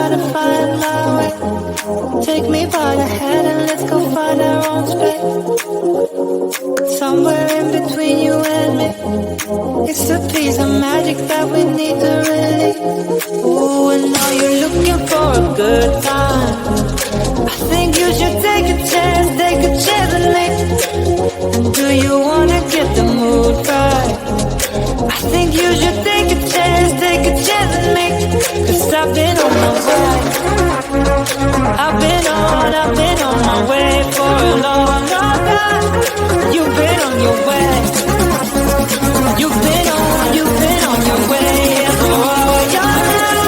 try to find my way. Take me by the hand and let's go find our own space. Somewhere in between you and me. It's a piece of magic that we need to release. Ooh, and now you're looking for a good time. I think you should take a chance with me. And do you wanna get the mood right? I think you should take a chance with me. 'Cause I've been on my way. I've been on my way for a long time. You've been on your way. You've been on your way for all your life.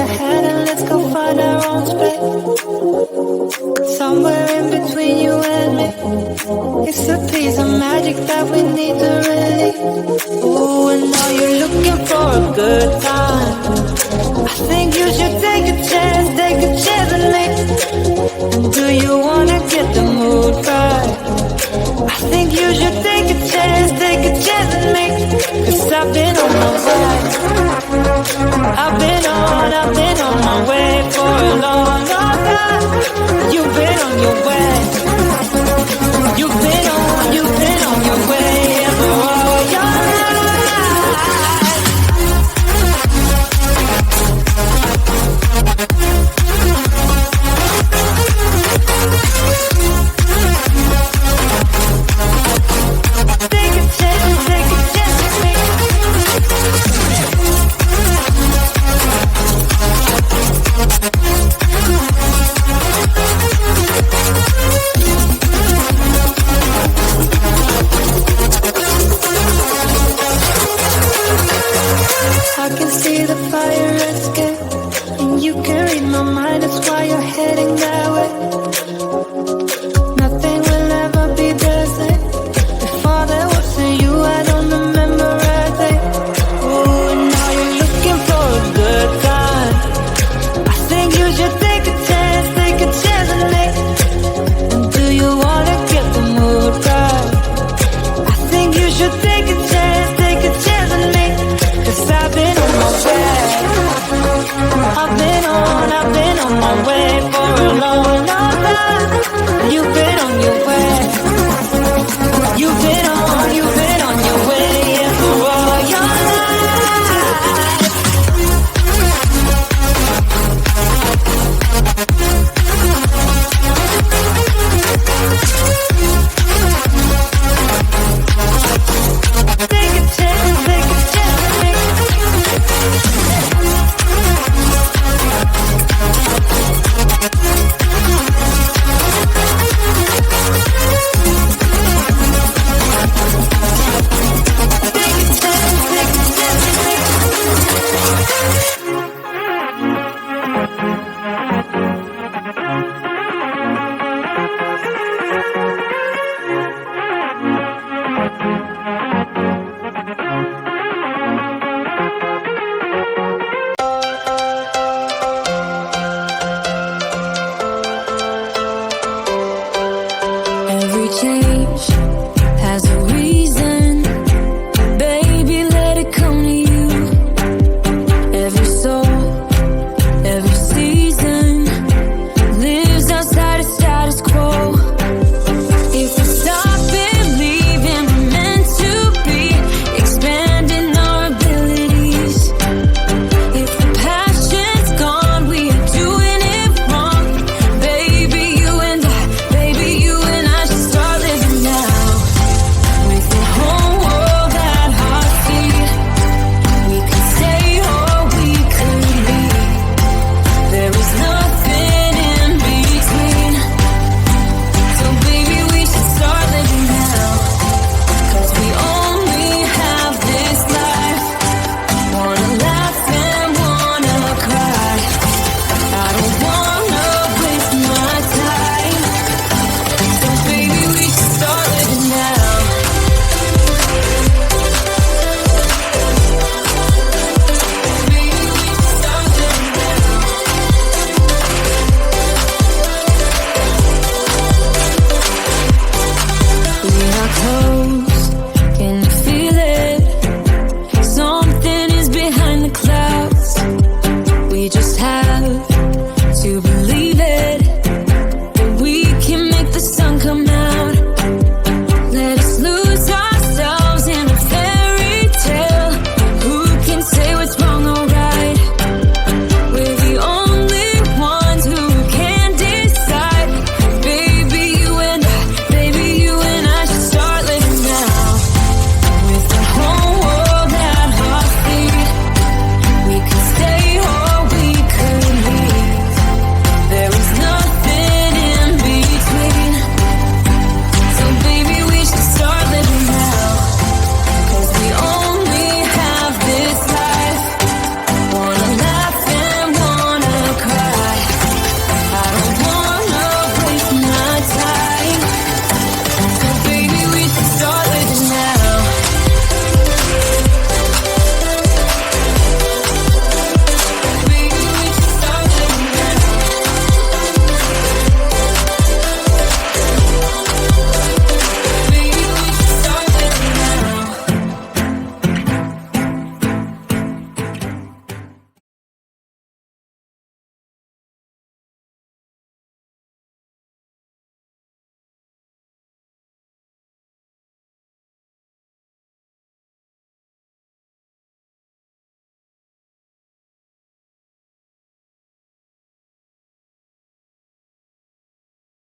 ahead and let's go find our own space. Somewhere in between you and me, it's a piece of magic that we need to release. Ooh, and now you're looking for a good time. I think you should take a chance with me. And do you wanna get the mood right? I think you should take a chance with me. 'Cause I've been on my way. I've been on my way for a long, long time. You've been on your way. You've been on your way for all your life. Take a chance with me. I can see the fire escape, and you can read my mind, that's why you're heading that way. Nothing will ever be the same. Before there was you, I don't remember a day. Oh, and now you're looking for a good time. I think you should take a chance with me. And do you wanna get the mood right? I think you should take a chance with me. 'Cause I've been on my way. I've been on my way for a long, long time. You've been on your way. You've been on